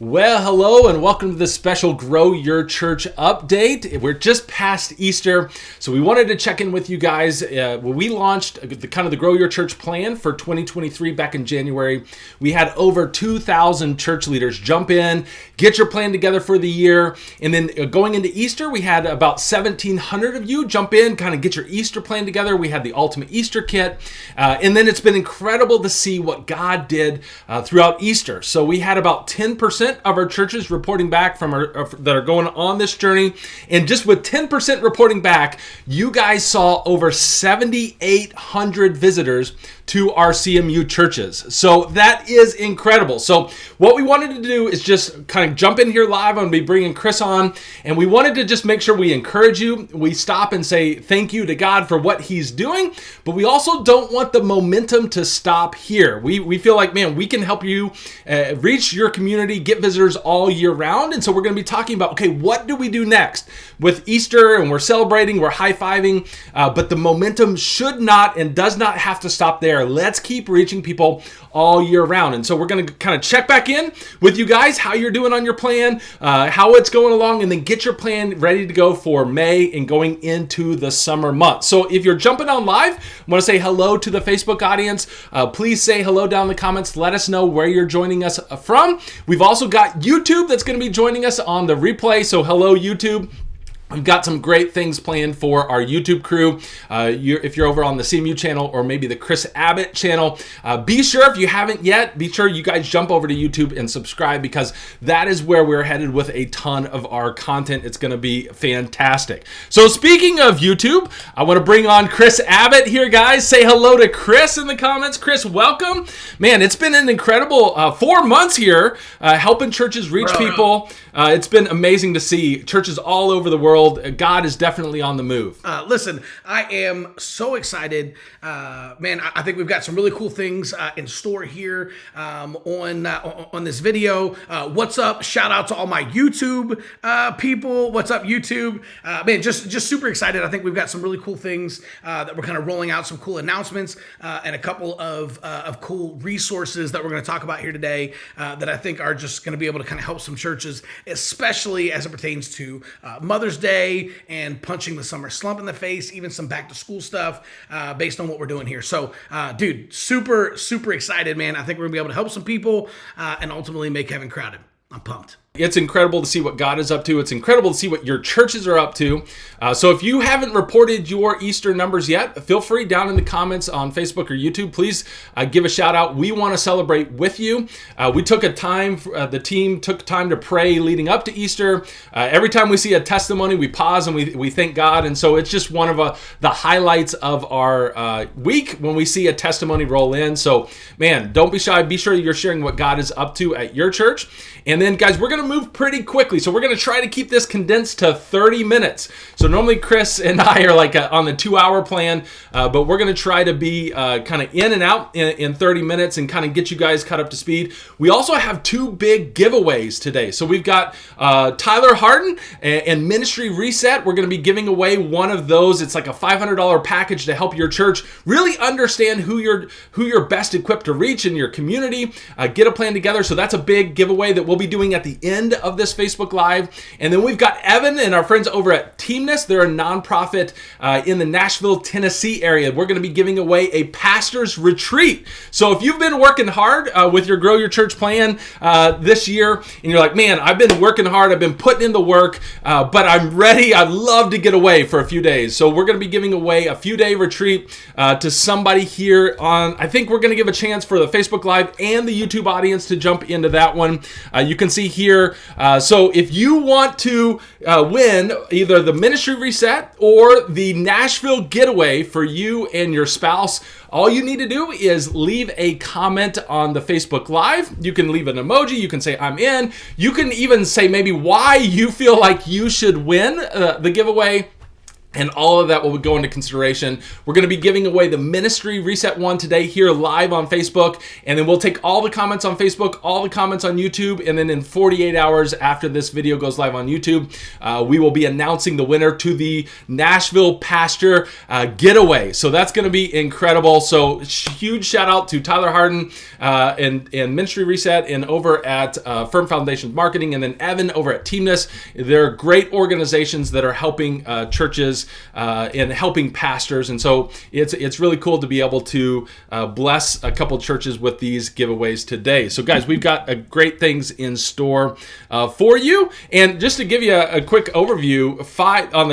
Well, hello and welcome to this special Grow Your Church update. We're just past Easter, so we wanted to check in with you guys. When we launched the Grow Your Church plan for 2023 back in January, we had over 2,000 church leaders jump in, get your plan together for the year, and then going into Easter, we had about 1,700 of you jump in, kind of get your Easter plan together. We had the Ultimate Easter Kit, and then it's been incredible to see what God did throughout Easter. So we had about 10% of our churches reporting back that are going on this journey. And just with 10% reporting back, you guys saw over 7,800 visitors to our CMU churches. So that is incredible. So what we wanted to do is just kind of jump in here live. I'm going to be bringing Chris on, and we wanted to just make sure we encourage you. We stop and say thank you to God for what he's doing, but we also don't want the momentum to stop here. We feel like, man, we can help you reach your community, get visitors all year round. And so we're going to be talking about, okay, what do we do next with Easter? And we're celebrating, we're high-fiving, but the momentum should not and does not have to stop there. Let's keep reaching people all year round. And so we're going to kind of check back in with you guys, how you're doing on your plan, how it's going along, and then get your plan ready to go for May and going into the summer months. So if you're jumping on live, I want to say hello to the Facebook audience. Please say hello down in the comments. Let us know where you're joining us from. We've also got YouTube that's going to be joining us on the replay. So hello, YouTube. We've got some great things planned for our YouTube crew. If you're over on the CMU channel or maybe the Chris Abbott channel, be sure, if you haven't yet, be sure you guys jump over to YouTube and subscribe, because that is where we're headed with a ton of our content. It's going to be fantastic. So speaking of YouTube, I want to bring on Chris Abbott here, guys. Say hello to Chris in the comments. Chris, welcome. Man, it's been an incredible 4 months here helping churches reach people. It's been amazing to see churches all over the world. God is definitely on the move. Listen, I am so excited. Man, I think we've got some really cool things in store here on this video. What's up? Shout out to all my YouTube people. What's up, YouTube? Man, just super excited. I think we've got some really cool things that we're kind of rolling out, some cool announcements, and a couple of cool resources that we're going to talk about here today that I think are just going to be able to kind of help some churches, especially as it pertains to Mother's Day and punching the summer slump in the face, even some back to school stuff based on what we're doing here. So, dude, super excited, man. I think we're gonna be able to help some people and ultimately make heaven crowded. I'm pumped. It's incredible to see what God is up to. It's incredible to see what your churches are up to. So if you haven't reported your Easter numbers yet, feel free down in the comments on Facebook or YouTube. Please give a shout out. We want to celebrate with you. We took the team took time to pray leading up to Easter. Every time we see a testimony, we pause and we thank God. And so it's just one of the highlights of our week when we see a testimony roll in. So, man, don't be shy. Be sure you're sharing what God is up to at your church. And then, guys, we're going to move pretty quickly. So we're going to try to keep this condensed to 30 minutes. So normally Chris and I are like on the 2-hour plan, but we're going to try to be kind of in and out in 30 minutes and kind of get you guys caught up to speed. We also have 2 big giveaways today. So we've got Tyler Harden and Ministry Reset. We're going to be giving away one of those. It's like a $500 package to help your church really understand who you're best equipped to reach in your community, get a plan together. So that's a big giveaway that we'll be doing at the end of this Facebook Live. And then we've got Evan and our friends over at Teamness. They're a nonprofit in the Nashville, Tennessee area. We're going to be giving away a pastor's retreat. So if you've been working hard with your Grow Your Church plan this year, and you're like, man, I've been working hard, I've been putting in the work, but I'm ready, I'd love to get away for a few days. So we're going to be giving away a few-day retreat to somebody here on, I think we're going to give a chance for the Facebook Live and the YouTube audience to jump into that one. You can see here. So if you want to win either the Ministry Reset or the Nashville Getaway for you and your spouse, all you need to do is leave a comment on the Facebook Live. You can leave an emoji. You can say, I'm in. You can even say maybe why you feel like you should win the giveaway. And all of that will go into consideration. We're going to be giving away the Ministry Reset one today here live on Facebook. And then we'll take all the comments on Facebook, all the comments on YouTube. And then in 48 hours after this video goes live on YouTube, we will be announcing the winner to the Nashville Pasture Getaway. So that's going to be incredible. So huge shout out to Tyler Harden and Ministry Reset and over at Firm Foundations Marketing. And then Evan over at Teamness. They're great organizations that are helping churches and helping pastors, and so it's really cool to be able to bless a couple churches with these giveaways today. So guys, we've got great things in store for you. And just to give you a quick overview, on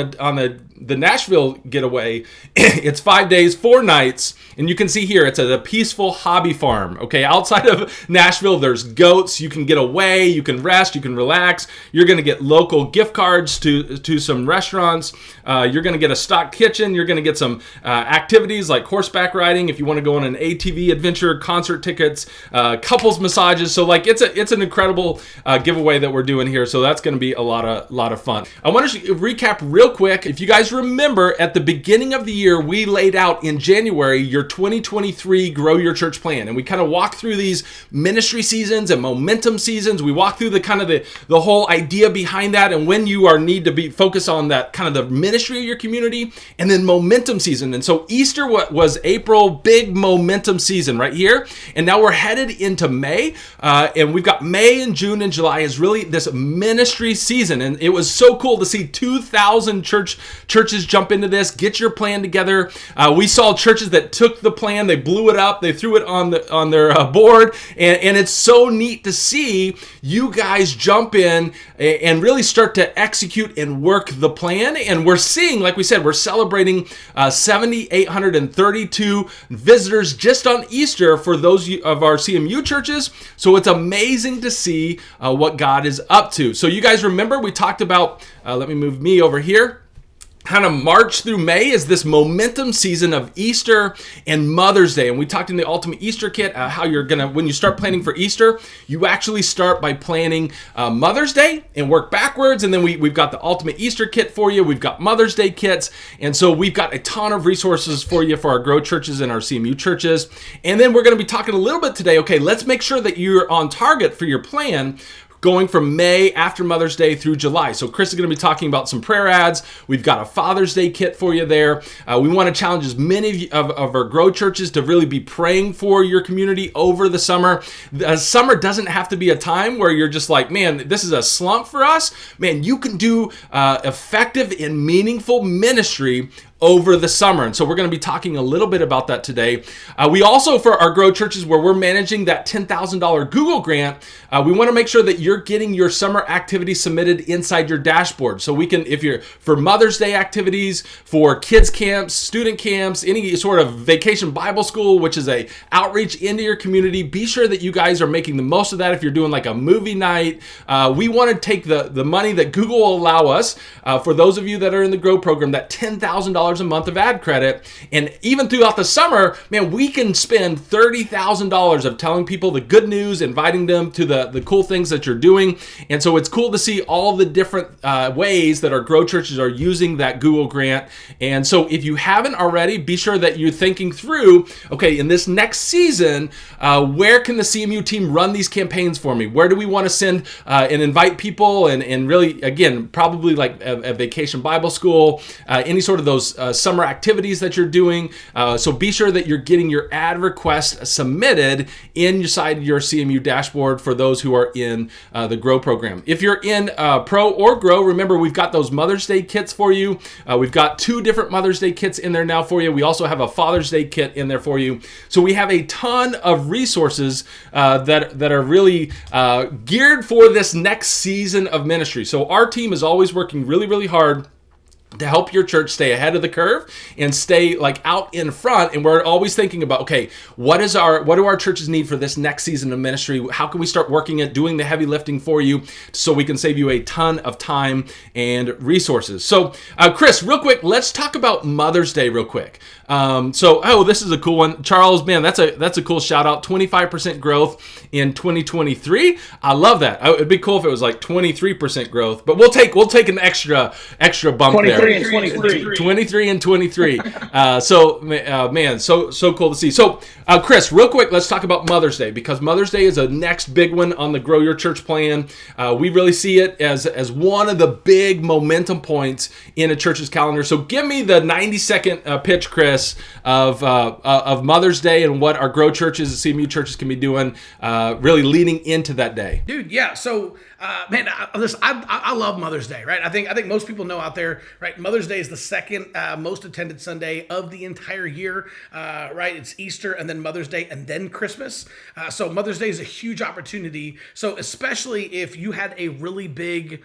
the Nashville getaway, it's 5 days, 4 nights, and you can see here it's at a peaceful hobby farm. Okay, outside of Nashville, there's goats. You can get away, you can rest, you can relax. You're going to get local gift cards to some restaurants. You're going to get a stock kitchen. You're going to get some activities like horseback riding if you want to go on an ATV adventure, concert tickets, couples massages. So like it's an incredible giveaway that we're doing here. So that's going to be a lot of fun. I want to recap real quick. If you guys remember, at the beginning of the year, we laid out in January your 2023 Grow Your Church plan, and we kind of walked through these ministry seasons and momentum seasons. We walked through the whole idea behind that, and when you need to be focused on that kind of the ministry of your community, and then momentum season. And so Easter was April, big momentum season right here, and now we're headed into May, and we've got May and June and July is really this ministry season, and it was so cool to see 2,000 churches jump into this, get your plan together. We saw churches that took the plan, they blew it up, they threw it on their board, and it's so neat to see you guys jump in and really start to execute and work the plan. And we're seeing, like we said, we're celebrating 7,832 visitors just on Easter for those of our CMU churches. So it's amazing to see what God is up to. So you guys remember we talked about, let me move me over here. Kind of March through May is this momentum season of Easter and Mother's Day. And we talked in the Ultimate Easter Kit how you're going to, when you start planning for Easter, you actually start by planning Mother's Day and work backwards. And then we've got the Ultimate Easter Kit for you. We've got Mother's Day kits. And so we've got a ton of resources for you for our Grow churches and our CMU churches. And then we're going to be talking a little bit today. Okay, let's make sure that you're on target for your plan going from May after Mother's Day through July. So Chris is going to be talking about some prayer ads. We've got a Father's Day kit for you there. We want to challenge as many of our Grow churches to really be praying for your community over the summer. Summer doesn't have to be a time where you're just like, man, this is a slump for us. Man, you can do effective and meaningful ministry over the summer. And so we're going to be talking a little bit about that today. We also, for our Grow churches where we're managing that $10,000 Google grant, we want to make sure that you're getting your summer activities submitted inside your dashboard. So we can, if you're for Mother's Day activities, for kids camps, student camps, any sort of vacation Bible school, which is a outreach into your community, be sure that you guys are making the most of that. If you're doing like a movie night, we want to take the money that Google will allow us, for those of you that are in the Grow program, that $10,000 a month of ad credit. And even throughout the summer, man, we can spend $30,000 of telling people the good news, inviting them to the cool things that you're doing. And so it's cool to see all the different ways that our Grow churches are using that Google grant. And so if you haven't already, be sure that you're thinking through, okay, in this next season, where can the CMU team run these campaigns for me? Where do we want to send and invite people and really, again, probably like a vacation Bible school, any sort of those summer activities that you're doing. So be sure that you're getting your ad request submitted inside your CMU dashboard for those who are in the Grow program. If you're in Pro or Grow, remember we've got those Mother's Day kits for you. We've got 2 different Mother's Day kits in there now for you. We also have a Father's Day kit in there for you. So we have a ton of resources that are really geared for this next season of ministry. So our team is always working really, really hard to help your church stay ahead of the curve and stay like out in front. And we're always thinking about, okay, what do our churches need for this next season of ministry? How can we start working at doing the heavy lifting for you so we can save you a ton of time and resources? So Chris, real quick, let's talk about Mother's Day real quick. This is a cool one. Charles, man, that's a cool shout out. 25% growth in 2023. I love that. It'd be cool if it was like 23% growth, but we'll take an extra bump there. 23 and 23. 23 and 23. Man, so cool to see. So, Chris, real quick, let's talk about Mother's Day, because Mother's Day is a next big one on the Grow Your Church plan. We really see it as one of the big momentum points in a church's calendar. So give me the 90-second pitch, Chris, of Mother's Day and what our Grow churches and CMU churches can be doing, really leading into that day. Dude, yeah. So, man, listen, I love Mother's Day, right? I think most people know out there, right? Mother's Day is the second most attended Sunday of the entire year, right? It's Easter and then Mother's Day and then Christmas. So Mother's Day is a huge opportunity. So especially if you had a really big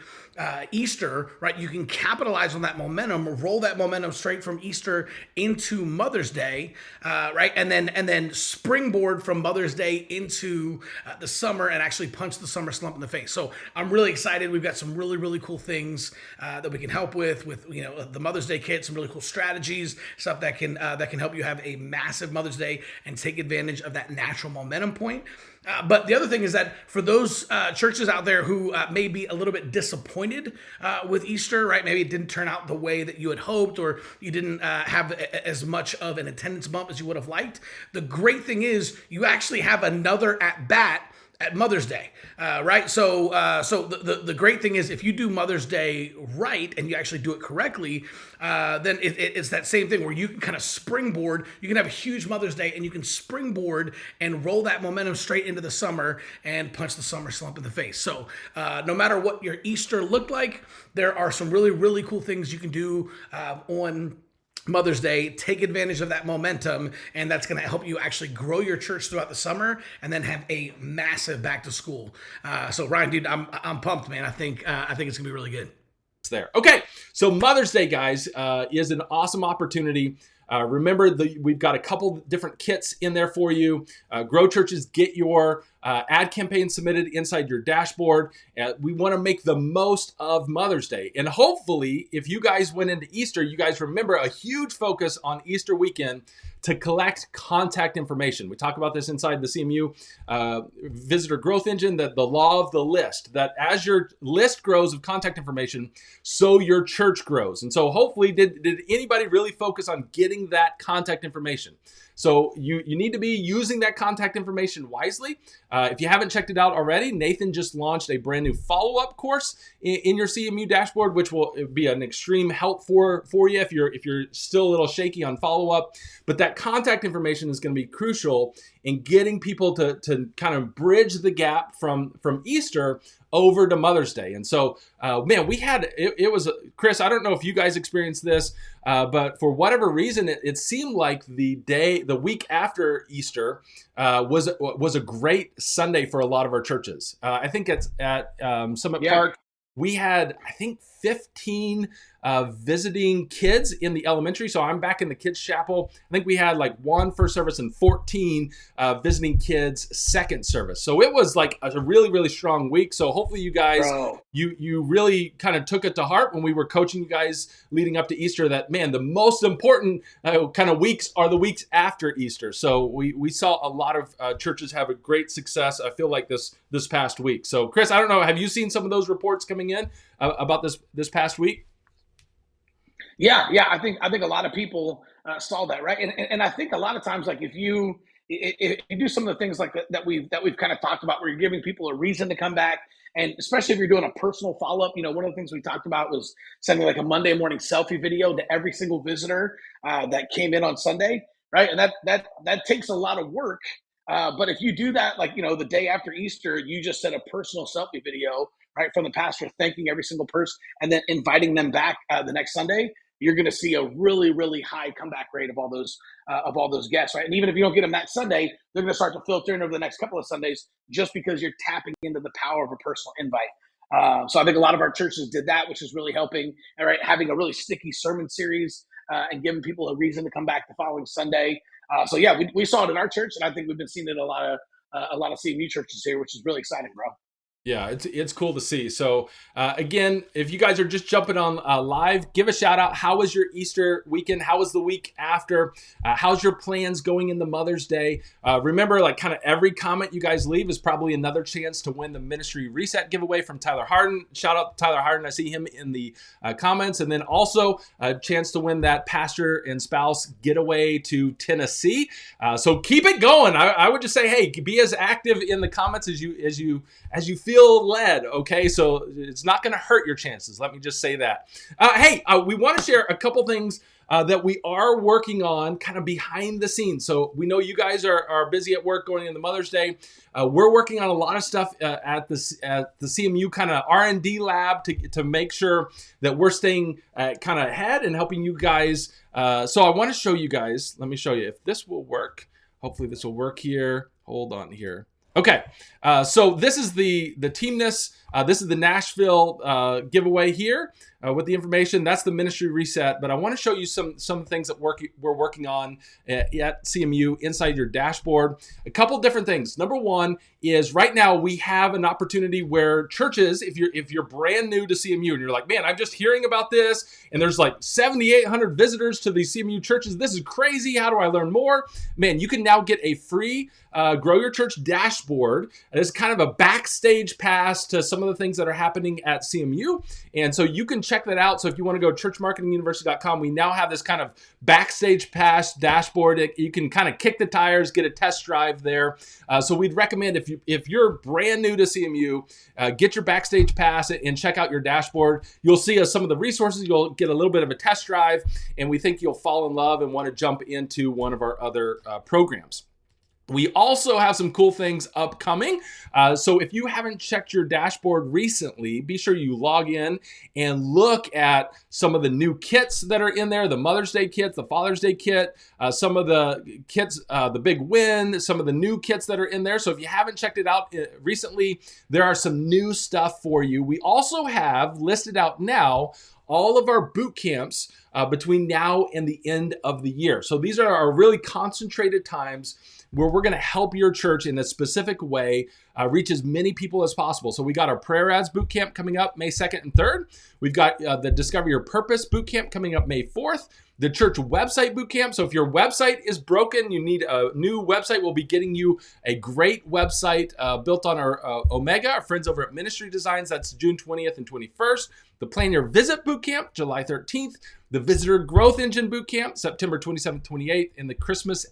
Easter, right? You can capitalize on that momentum, roll that momentum straight from Easter into Mother's Day, right? And then springboard from Mother's Day into the summer and actually punch the summer slump in the face. So I'm really excited. We've got some really, really cool things that we can help with the Mother's Day kit, some really cool strategies, stuff that can help you have a massive Mother's Day and take advantage of that natural momentum point. But the other thing is that for those churches out there who may be a little bit disappointed with Easter, right? Maybe it didn't turn out the way that you had hoped, or you didn't have as much of an attendance bump as you would have liked. The great thing is you actually have another at bat at Mother's Day, right? So the great thing is if you do Mother's Day right and you actually do it correctly, then it's that same thing where you can kind of springboard. You can have a huge Mother's Day and you can springboard and roll that momentum straight into the summer and punch the summer slump in the face. So no matter what your Easter looked like, there are some really, really cool things you can do on Mother's Day. Take advantage of that momentum, and that's going to help you actually grow your church throughout the summer and then have a massive back to school. So Ryan, dude, I'm pumped, man. I think it's going to be really good. It's there. Okay, so Mother's Day, guys, is an awesome opportunity. Remember, we've got a couple different kits in there for you. Grow churches, get your ad campaign submitted inside your dashboard. We want to make the most of Mother's Day. And hopefully, if you guys went into Easter, you guys remember a huge focus on Easter weekend to collect contact information. We talk about this inside the CMU Visitor Growth Engine, that the law of the list, that as your list grows of contact information, so your church grows. And so hopefully, did anybody really focus on getting that contact information? So you need to be using that contact information wisely. If you haven't checked it out already, Nathan just launched a brand new follow-up course in your CMU dashboard, which will be an extreme help for you if you're still a little shaky on follow-up. But that contact information is going to be crucial in getting people to kind of bridge the gap from Easter over to Mother's Day. And so, man, we had, it was, Chris, I don't know if you guys experienced this, but for whatever reason, it seemed like the week after Easter was a great Sunday for a lot of our churches. I think it's at Summit Park. We had, I think, 15 visiting kids in the elementary. So I'm back in the kids' chapel. I think we had like 1 first service and 14 visiting kids second service. So it was like a really, really strong week. So hopefully you guys, you really kind of took it to heart when we were coaching you guys leading up to Easter, that, man, the most important kind of weeks are the weeks after Easter. So we saw a lot of churches have a great success, I feel like, this past week. So Chris, I don't know, have you seen some of those reports coming in about this past week? Yeah. I think a lot of people saw that, right? And I think a lot of times, like if you do some of the things like that we've kind of talked about, where you're giving people a reason to come back, and especially if you're doing a personal follow-up, one of the things we talked about was sending like a Monday morning selfie video to every single visitor that came in on Sunday, right? And that takes a lot of work. But if you do that, like, the day after Easter, you just send a personal selfie video, right, from the pastor, thanking every single person and then inviting them back the next Sunday, you're going to see a really, really high comeback rate of all those guests, right? And even if you don't get them that Sunday, they're going to start to filter in over the next couple of Sundays, just because you're tapping into the power of a personal invite. So I think a lot of our churches did that, which is really helping, all right, having a really sticky sermon series and giving people a reason to come back the following Sunday. So yeah, we saw it in our church, and I think we've been seeing it in a lot of CMU churches here, which is really exciting, bro. Yeah, it's cool to see. So again, if you guys are just jumping on live, give a shout out. How was your Easter weekend? How was the week after? How's your plans going into Mother's Day? Remember, like kind of every comment you guys leave is probably another chance to win the Ministry Reset giveaway from Tyler Harden. Shout out to Tyler Harden. I see him in the comments. And then also a chance to win that pastor and spouse getaway to Tennessee. So keep it going. I would just say, hey, be as active in the comments as you feel led, okay? So it's not going to hurt your chances. Let me just say that. Hey, we want to share a couple things that we are working on kind of behind the scenes. So we know you guys are busy at work going into Mother's Day. We're working on a lot of stuff at the CMU kind of R&D lab to make sure that we're staying kind of ahead and helping you guys. So I want to show you guys. Let me show you if this will work. Hopefully this will work here. Hold on here. Okay, so this is the teamness. This is the Nashville giveaway here with the information. That's the Ministry Reset. But I want to show you some things that we're working on at CMU inside your dashboard. A couple different things. Number one is right now we have an opportunity where churches, if you're brand new to CMU and you're like, man, I'm just hearing about this, and there's like 7,800 visitors to the CMU churches. This is crazy. How do I learn more? Man, you can now get a free Grow Your Church dashboard. It's kind of a backstage pass to some of the things that are happening at CMU. And so you can check that out. So if you want to go to churchmarketinguniversity.com, we now have this kind of backstage pass dashboard. You can kind of kick the tires, get a test drive there. So we'd recommend if you're brand new to CMU, get your backstage pass and check out your dashboard. You'll see some of the resources. You'll get a little bit of a test drive, and we think you'll fall in love and want to jump into one of our other programs. We also have some cool things upcoming. So if you haven't checked your dashboard recently, be sure you log in and look at some of the new kits that are in there, the Mother's Day kits, the Father's Day kit, some of the kits, the Big Win, some of the new kits that are in there. So if you haven't checked it out recently, there are some new stuff for you. We also have listed out now all of our boot camps between now and the end of the year. So these are our really concentrated times where we're going to help your church in a specific way reach as many people as possible. So we got our Prayer Ads Bootcamp coming up May 2nd and 3rd. We've got the Discover Your Purpose Bootcamp coming up May 4th. The Church Website Bootcamp. So if your website is broken, you need a new website. We'll be getting you a great website built on our Omega, our friends over at Ministry Designs. That's June 20th and 21st. The Plan Your Visit Bootcamp, July 13th. The Visitor Growth Engine Bootcamp, September 27th, 28th. And the Christmas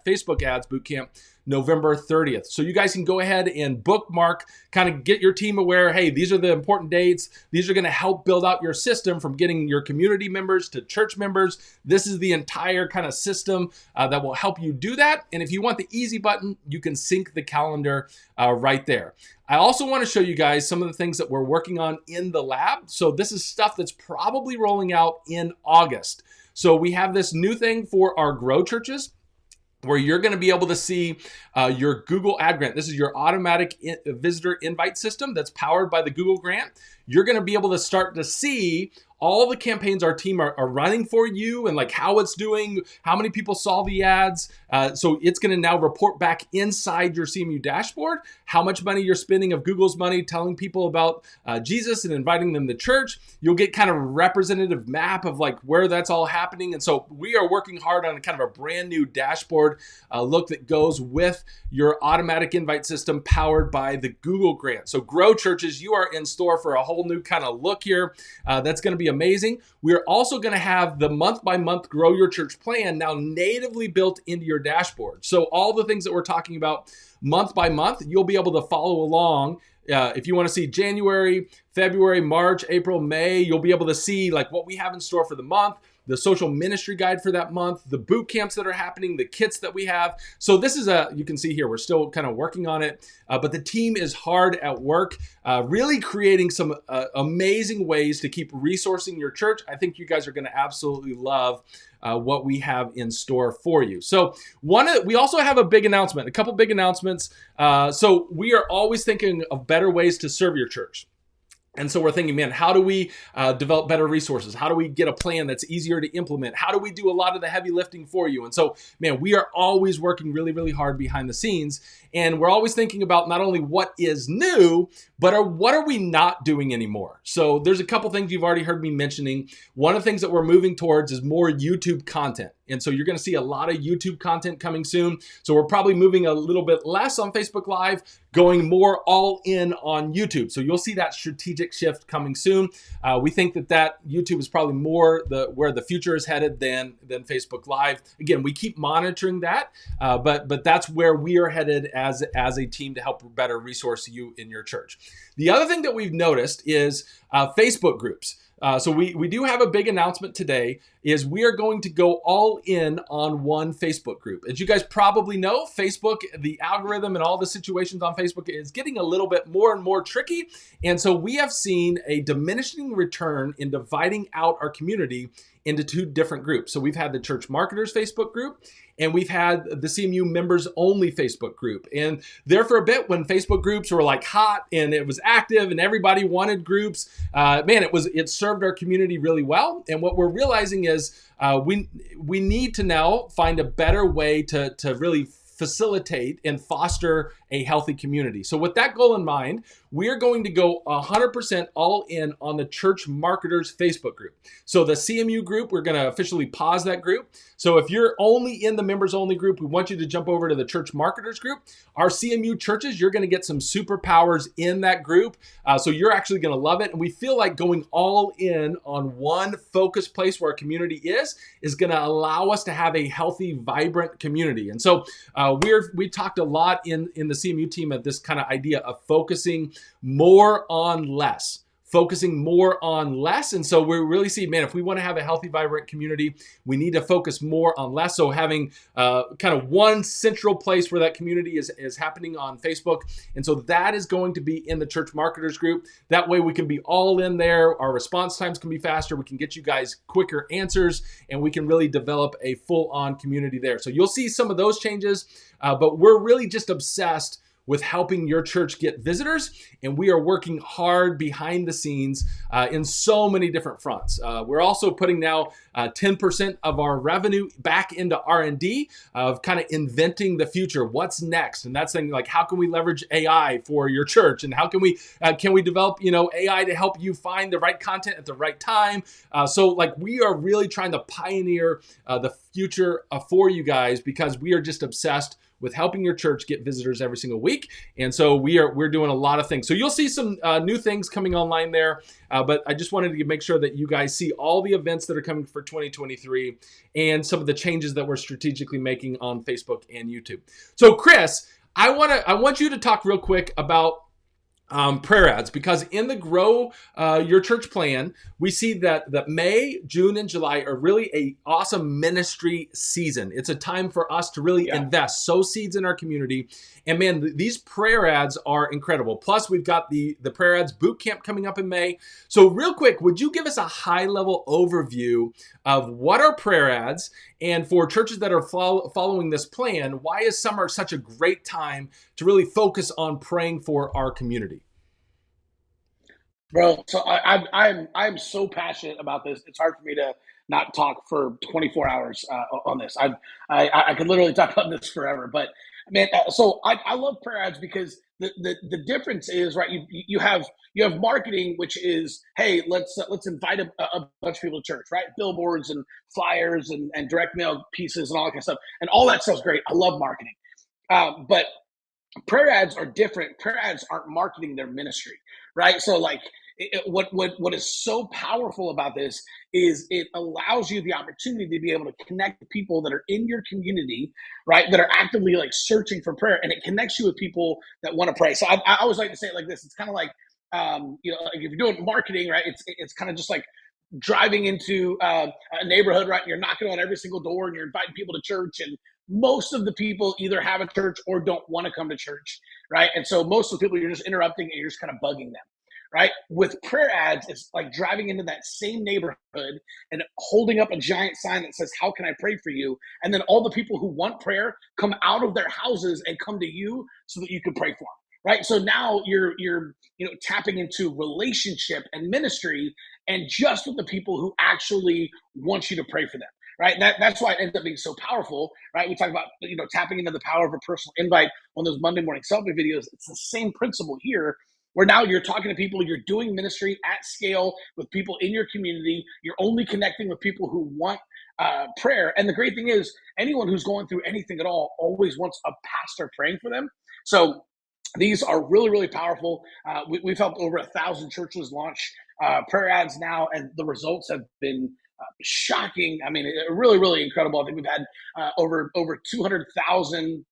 Facebook Ads Bootcamp, November 30th. So you guys can go ahead and bookmark, kind of get your team aware, hey, these are the important dates. These are going to help build out your system from getting your community members to church members. This is the entire kind of system that will help you do that. And if you want the easy button, you can sync the calendar right there. I also want to show you guys some of the things that we're working on in the lab. So this is stuff that's probably rolling out in August. So we have this new thing for our Grow churches, where you're going to be able to see your Google Ad Grant. This is your automatic visitor invite system that's powered by the Google Grant. You're going to be able to start to see all the campaigns our team are running for you and like how it's doing, how many people saw the ads. So it's going to now report back inside your CMU dashboard, how much money you're spending of Google's money, telling people about Jesus and inviting them to church. You'll get kind of a representative map of like where that's all happening. And so we are working hard on kind of a brand new dashboard look that goes with your automatic invite system powered by the Google Grant. So Grow Churches, you are in store for a whole new kind of look here. That's going to be amazing. We're also going to have the month-by-month Grow Your Church plan now natively built into your dashboard. So all the things that we're talking about month by month, you'll be able to follow along. If you want to see January, February, March, April, May, you'll be able to see like what we have in store for the month, the social ministry guide for that month, the boot camps that are happening, the kits that we have. So this is you can see here, we're still kind of working on it, but the team is hard at work, really creating some amazing ways to keep resourcing your church. I think you guys are going to absolutely love what we have in store for you. So we also have a big announcement, a couple big announcements. So we are always thinking of better ways to serve your church. And so we're thinking, man, how do we develop better resources? How do we get a plan that's easier to implement? How do we do a lot of the heavy lifting for you? And so, man, we are always working really, really hard behind the scenes. And we're always thinking about not only what is new, but what are we not doing anymore? So there's a couple things you've already heard me mentioning. One of the things that we're moving towards is more YouTube content. And so you're going to see a lot of YouTube content coming soon. So we're probably moving a little bit less on Facebook Live, going more all in on YouTube. So you'll see that strategic shift coming soon. We think that YouTube is probably more where the future is headed than Facebook Live. Again, we keep monitoring that, but that's where we are headed as a team to help better resource you in your church. The other thing that we've noticed is Facebook groups. So we do have a big announcement today, is we are going to go all in on one Facebook group. As you guys probably know, Facebook, the algorithm and all the situations on Facebook is getting a little bit more and more tricky. And so we have seen a diminishing return in dividing out our community into two different groups. So we've had the church marketers Facebook group, and we've had the CMU members only Facebook group. And there for a bit, when Facebook groups were like hot and it was active and everybody wanted groups, it served our community really well. And what we're realizing is we need to now find a better way to really facilitate and foster a healthy community. So with that goal in mind, we're going to go 100% all in on the church marketers Facebook group. So the CMU group, we're going to officially pause that group. So if you're only in the members only group, we want you to jump over to the church marketers group. Our CMU churches, you're going to get some superpowers in that group. So you're actually going to love it. And we feel like going all in on one focused place where our community is going to allow us to have a healthy, vibrant community. And so we talked a lot in the CMU team of this kind of idea of focusing more on less. And so we really see, man, if we want to have a healthy, vibrant community, we need to focus more on less. So having kind of one central place where that community is happening on Facebook. And so that is going to be in the church marketers group. That way we can be all in there. Our response times can be faster. We can get you guys quicker answers, and we can really develop a full-on community there. So you'll see some of those changes, but we're really just obsessed with helping your church get visitors. And we are working hard behind the scenes in so many different fronts. We're also putting now 10% of our revenue back into R&D of kind of inventing the future. What's next? And that's thing like, how can we leverage AI for your church? And how can we develop, AI to help you find the right content at the right time? So like we are really trying to pioneer the future for you guys, because we are just obsessed with helping your church get visitors every single week. And so we're doing a lot of things. So you'll see some new things coming online there, but I just wanted to make sure that you guys see all the events that are coming for 2023 and some of the changes that we're strategically making on Facebook and YouTube. So Chris, I want you to talk real quick about prayer ads, because in the Grow Your Church plan, we see that May, June, and July are really a awesome ministry season. It's a time for us to really invest, sow seeds in our community. And man, these prayer ads are incredible. Plus, we've got the prayer ads boot camp coming up in May. So real quick, would you give us a high level overview of what are prayer ads? And for churches that are following this plan, why is summer such a great time to really focus on praying for our community? Bro, so I'm so passionate about this. It's hard for me to not talk for 24 hours on this. I could literally talk about this forever. But man, so I love prayer ads because the difference is, right. You have marketing, which is, hey, let's invite a bunch of people to church, right? Billboards and flyers and direct mail pieces and all that kind of stuff, and all that stuff's great. I love marketing, but prayer ads are different. Prayer ads aren't marketing their ministry, right? So like, what is so powerful about this is it allows you the opportunity to be able to connect with people that are in your community, right? That are actively like searching for prayer, and it connects you with people that want to pray. So I always like to say it like this. It's kind of like, like if you're doing marketing, right? It's kind of just like driving into a neighborhood, right? You're knocking on every single door and you're inviting people to church, and most of the people either have a church or don't want to come to church, right? And so most of the people you're just interrupting and you're just kind of bugging them. Right? With prayer ads, it's like driving into that same neighborhood and holding up a giant sign that says, "How can I pray for you?" And then all the people who want prayer come out of their houses and come to you so that you can pray for them. right? So now you're tapping into relationship and ministry, and just with the people who actually want you to pray for them. Right. That's why it ends up being so powerful. Right. We talk about, tapping into the power of a personal invite on those Monday morning selfie videos. It's the same principle here, where now you're talking to people, you're doing ministry at scale with people in your community. You're only connecting with people who want prayer. And the great thing is, anyone who's going through anything at all always wants a pastor praying for them. So these are really, really powerful. We've helped over 1,000 churches launch prayer ads now, and the results have been shocking. I mean, really, really incredible. I think we've had over 200,000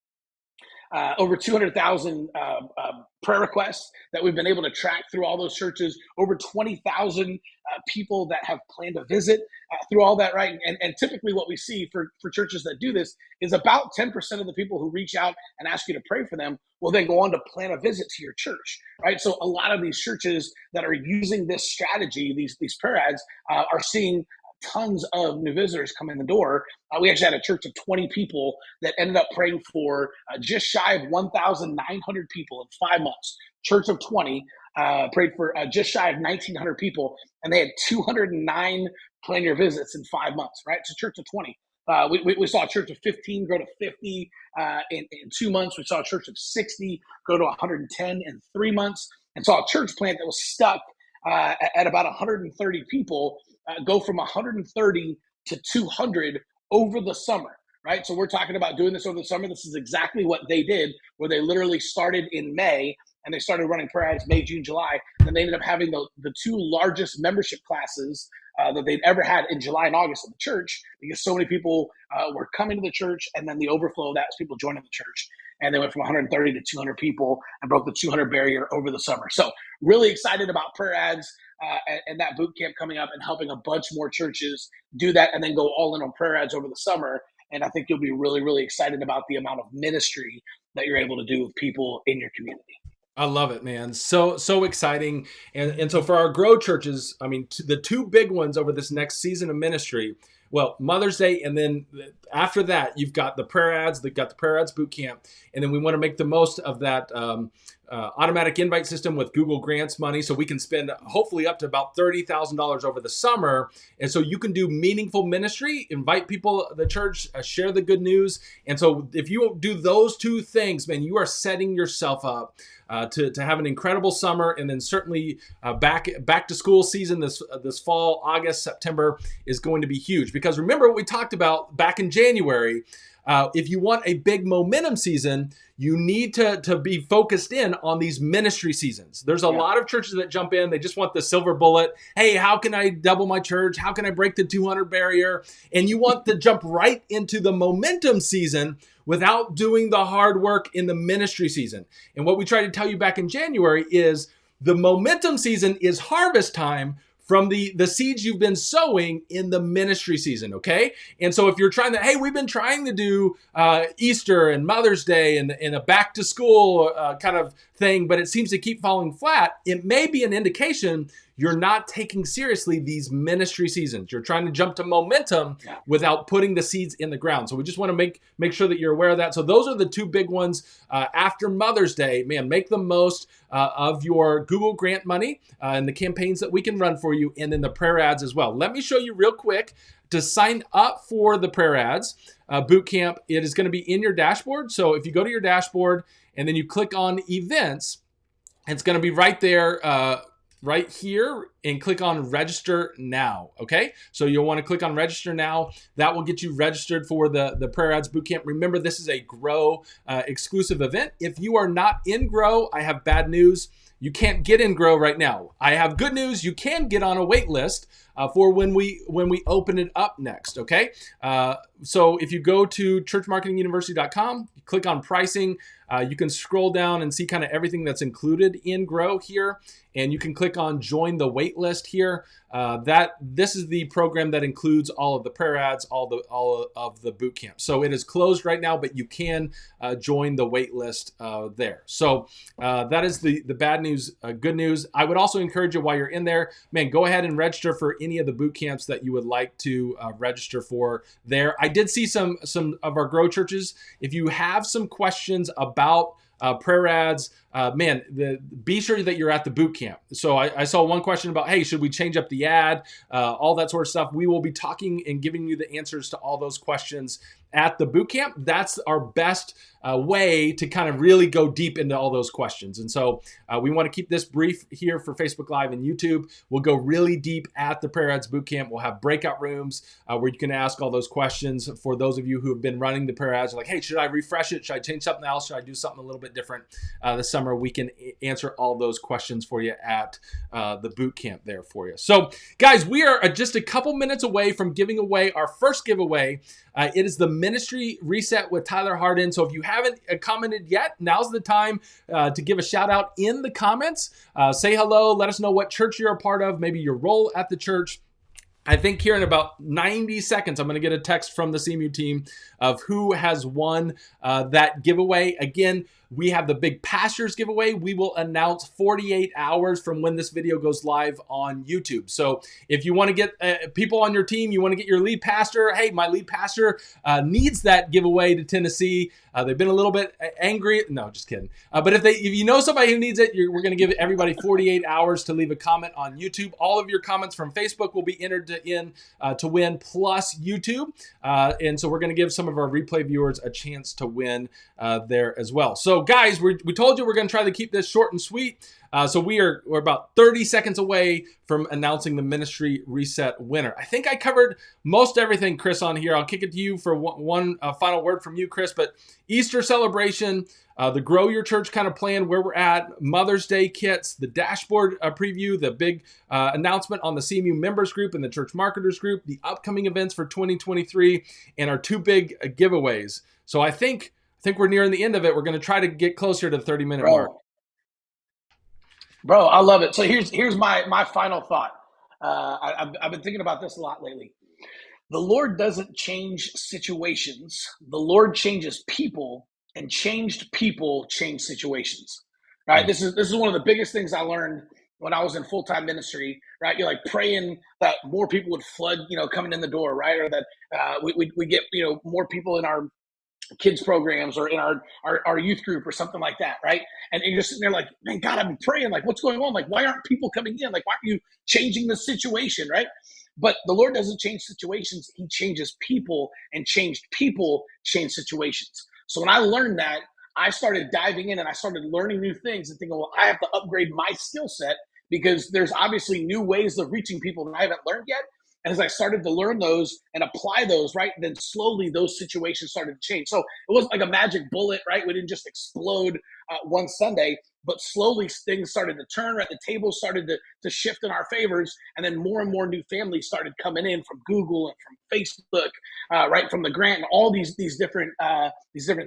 prayer requests that we've been able to track through all those churches, over 20,000 people that have planned to visit through all that, right? And typically what we see for churches that do this is about 10% of the people who reach out and ask you to pray for them will then go on to plan a visit to your church, right? So a lot of these churches that are using this strategy, these prayer ads, are seeing tons of new visitors come in the door. We actually had a church of 20 people that ended up praying for just shy of 1,900 people in 5 months. Church of 20 prayed for just shy of 1,900 people, and they had 209 plan your visits in 5 months, right? It's a church of 20. We saw a church of 15 grow to 50 in 2 months. We saw a church of 60 go to 110 in 3 months, and saw a church plant that was stuck at about 130 people go from 130 to 200 over the summer, right? So we're talking about doing this over the summer. This is exactly what they did, where they literally started in May and they started running prayer ads May, June, July. And then they ended up having the two largest membership classes that they'd ever had in July and August of the church, because so many people were coming to the church, and then the overflow of that was people joining the church. And they went from 130 to 200 people and broke the 200 barrier over the summer. So really excited about prayer ads and that boot camp coming up, and helping a bunch more churches do that and then go all in on prayer ads over the summer. And I think you'll be really, really excited about the amount of ministry that you're able to do with people in your community. I love it, man. So exciting. And so for our grow churches, I mean, the two big ones over this next season of ministry, well, Mother's Day, and then after that, you've got the prayer ads, got the prayer ads boot camp. And then we want to make the most of that automatic invite system with Google Grants money, so we can spend hopefully up to about $30,000 over the summer. And so you can do meaningful ministry, invite people to the church, share the good news. And so if you do those two things, man, you are setting yourself up to have an incredible summer. And then certainly back to school season this fall, August, September is going to be huge. Because remember what we talked about back in January. If you want a big momentum season, you need to be focused in on these ministry seasons. There's a lot of churches that jump in. They just want the silver bullet. Hey, how can I double my church? How can I break the 200 barrier? And you want to jump right into the momentum season without doing the hard work in the ministry season. And what we tried to tell you back in January is the momentum season is harvest time from the seeds you've been sowing in the ministry season, okay? And so if you're trying to, hey, we've been trying to do Easter and Mother's Day and a back to school kind of thing, but it seems to keep falling flat, it may be an indication you're not taking seriously these ministry seasons. You're trying to jump to momentum without putting the seeds in the ground. So we just want to make sure that you're aware of that. So those are the two big ones after Mother's Day. Man, make the most of your Google Grant money and the campaigns that we can run for you, and then the prayer ads as well. Let me show you real quick to sign up for the prayer ads boot camp. It is going to be in your dashboard. So if you go to your dashboard and then you click on events, it's going to be right there, right here, and click on register now. Okay, so you'll want to click on register now. That will get you registered for the prayer ads bootcamp. Remember, this is a Grow exclusive event. If you are not in Grow, I have bad news. You can't get in Grow right now. I have good news. You can get on a wait list for when we open it up next. Okay, so if you go to churchmarketinguniversity.com, you click on pricing. You can scroll down and see kind of everything that's included in Grow here, and you can click on join the wait list here. This is the program that includes all of the prayer ads, all of the boot camp. So it is closed right now, but you can join the wait list there. So that is the bad news. Good news, I would also encourage you while you're in there, man, go ahead and register for any of the boot camps that you would like to register for there. I did see some of our Grow churches. If you have some questions about prayer ads, be sure that you're at the boot camp. So I saw one question about, hey, should we change up the ad? All that sort of stuff. We will be talking and giving you the answers to all those questions at the boot camp. That's our best way to kind of really go deep into all those questions. And so we want to keep this brief here for Facebook Live and YouTube. We'll go really deep at the Prayer Ads Boot Camp. We'll have breakout rooms where you can ask all those questions. For those of you who have been running the Prayer Ads, like, hey, should I refresh it? Should I change something else? Should I do something a little bit different this summer? We can answer all those questions for you at the boot camp there for you. So guys, we are just a couple minutes away from giving away our first giveaway. It is the Ministry Reset with Tyler Hardin. So if you haven't commented yet, now's the time to give a shout out in the comments. Say hello. Let us know what church you're a part of, maybe your role at the church. I think here in about 90 seconds, I'm going to get a text from the CMU team of who has won that giveaway. Again, we have the big pastors giveaway. We will announce 48 hours from when this video goes live on YouTube. So if you want to get people on your team, you want to get your lead pastor, hey, my lead pastor needs that giveaway to Tennessee. They've been a little bit angry. No, just kidding. But if you know somebody who needs it, we're going to give everybody 48 hours to leave a comment on YouTube. All of your comments from Facebook will be entered to win, plus YouTube. And so we're going to give some of our replay viewers a chance to win there as well. So guys, we told you we're going to try to keep this short and sweet. So we're about 30 seconds away from announcing the Ministry Reset winner. I think I covered most everything, Chris, on here. I'll kick it to you for one final word from you, Chris. But Easter celebration, the Grow Your Church kind of plan, where we're at, Mother's Day kits, the dashboard preview, the big announcement on the CMU members group and the church marketers group, the upcoming events for 2023, and our two big giveaways. So I think we're nearing the end of it. We're going to try to get closer to the 30-minute mark. Bro, I love it. So here's my final thought. I've been thinking about this a lot lately. The Lord doesn't change situations. The Lord changes people, and changed people change situations. Right? This is one of the biggest things I learned when I was in full-time ministry. Right? You're like praying that more people would flood, coming in the door, right? Or that we get more people in our kids programs or in our youth group or something like that, right? And you're sitting there like, man, God, I've been praying, like, what's going on? Like, why aren't people coming in? Like, why aren't you changing the situation, right? But the Lord doesn't change situations. He changes people, and changed people change situations. So when I learned that, I started diving in and I started learning new things and thinking, well, I have to upgrade my skill set because there's obviously new ways of reaching people that I haven't learned yet. And as I started to learn those and apply those, right, then slowly those situations started to change. So it wasn't like a magic bullet, right? We didn't just explode one Sunday, but slowly things started to turn, right? The tables started to shift in our favors. And then more and more new families started coming in from Google and from Facebook, right, from the grant and all these different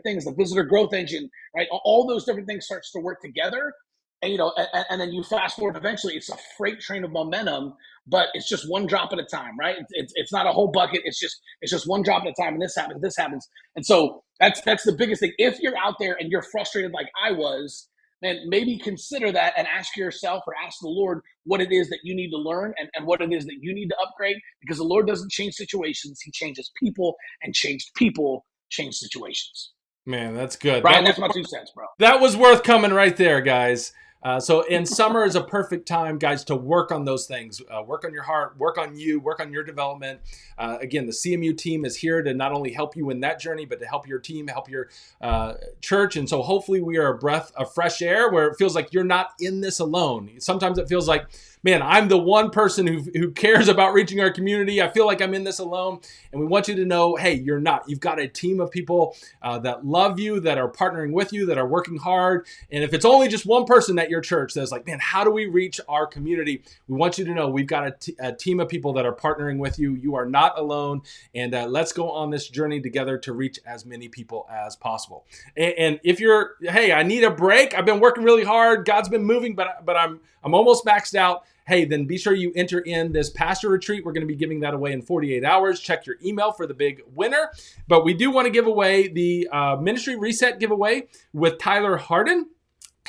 things, the visitor growth engine, right? All those different things starts to work together. And, and then you fast forward, eventually it's a freight train of momentum, but it's just one drop at a time, right? It's not a whole bucket. It's just one drop at a time. And this happens. And so that's the biggest thing. If you're out there and you're frustrated like I was, man, maybe consider that and ask yourself or ask the Lord what it is that you need to learn and what it is that you need to upgrade, because the Lord doesn't change situations. He changes people, and changed people change situations. Man, that's good. Brian, that's my 2 cents, bro. That was worth coming right there, guys. So summer is a perfect time, guys, to work on those things. Work on your heart, work on you, work on your development. Again, the CMU team is here to not only help you in that journey, but to help your team, help your church. And so hopefully we are a breath of fresh air where it feels like you're not in this alone. Sometimes it feels like, man, I'm the one person who cares about reaching our community. I feel like I'm in this alone. And we want you to know, hey, you're not. You've got a team of people that love you, that are partnering with you, that are working hard. And if it's only just one person at your church that's like, man, how do we reach our community? We want you to know we've got a team of people that are partnering with you. You are not alone. And let's go on this journey together to reach as many people as possible. And if you're, hey, I need a break. I've been working really hard. God's been moving, but I'm almost maxed out. Hey, then be sure you enter in this pastor retreat. We're going to be giving that away in 48 hours. Check your email for the big winner. But we do want to give away the Ministry Reset giveaway with Tyler Hardin.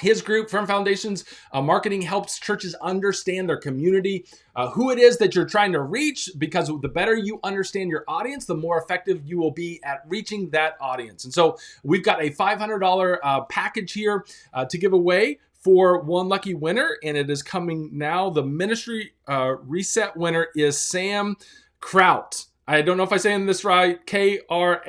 His group, Firm Foundations Marketing, helps churches understand their community, who it is that you're trying to reach, because the better you understand your audience, the more effective you will be at reaching that audience. And so we've got a $500 package here to give away for one lucky winner, and it is coming now. The ministry reset winner is Sam Kraut. I don't know if I'm saying this right, Kraut.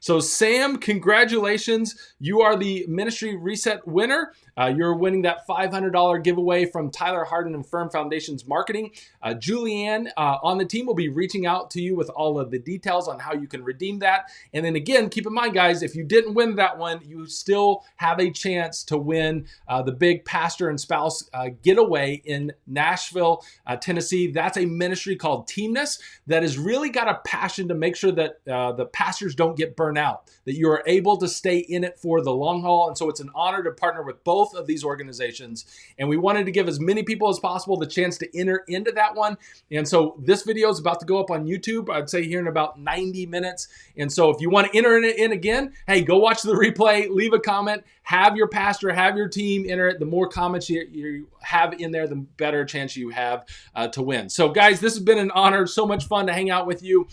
So Sam, congratulations. You are the Ministry Reset winner. You're winning that $500 giveaway from Tyler Harden and Firm Foundations Marketing. Julianne on the team will be reaching out to you with all of the details on how you can redeem that. And then again, keep in mind, guys, if you didn't win that one, you still have a chance to win the big pastor and spouse getaway in Nashville, Tennessee. That's a ministry called Teamness that has really got a passion to make sure that the pastors don't get burnt out, that you are able to stay in it for the long haul. And so it's an honor to partner with both of these organizations. And we wanted to give as many people as possible the chance to enter into that one. And so this video is about to go up on YouTube, I'd say here in about 90 minutes. And so if you want to enter it in again, hey, go watch the replay, leave a comment, have your pastor, have your team enter it. The more comments you have in there, the better chance you have to win. So guys, this has been an honor. So much fun to hang out with you.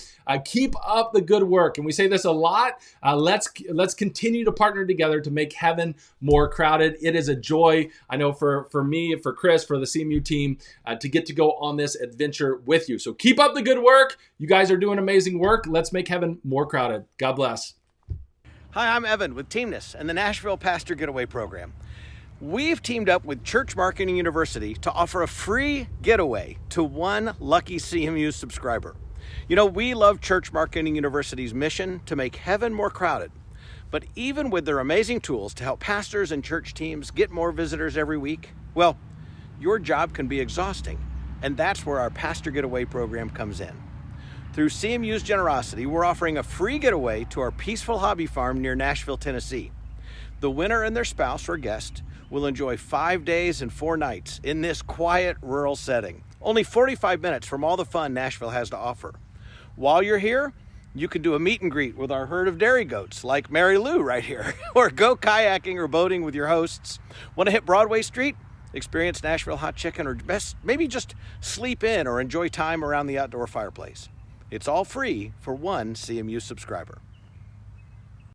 Keep up the good work. And we say this a lot. Let's continue to partner together to make heaven more crowded. It is a joy, I know, for me, for Chris, for the CMU team, to get to go on this adventure with you. So keep up the good work. You guys are doing amazing work. Let's make heaven more crowded. God bless. Hi, I'm Evan with Teamness and the Nashville Pastor Getaway program. We've teamed up with Church Marketing University to offer a free getaway to one lucky CMU subscriber. You know, we love Church Marketing University's mission to make heaven more crowded. But even with their amazing tools to help pastors and church teams get more visitors every week, well, your job can be exhausting. And that's where our Pastor Getaway program comes in. Through CMU's generosity, we're offering a free getaway to our peaceful hobby farm near Nashville, Tennessee. The winner and their spouse or guest will enjoy 5 days and 4 nights in this quiet rural setting, only 45 minutes from all the fun Nashville has to offer. While you're here, you can do a meet and greet with our herd of dairy goats like Mary Lou right here, or go kayaking or boating with your hosts. Want to hit Broadway Street? Experience Nashville hot chicken, or maybe just sleep in or enjoy time around the outdoor fireplace. It's all free for one CMU subscriber.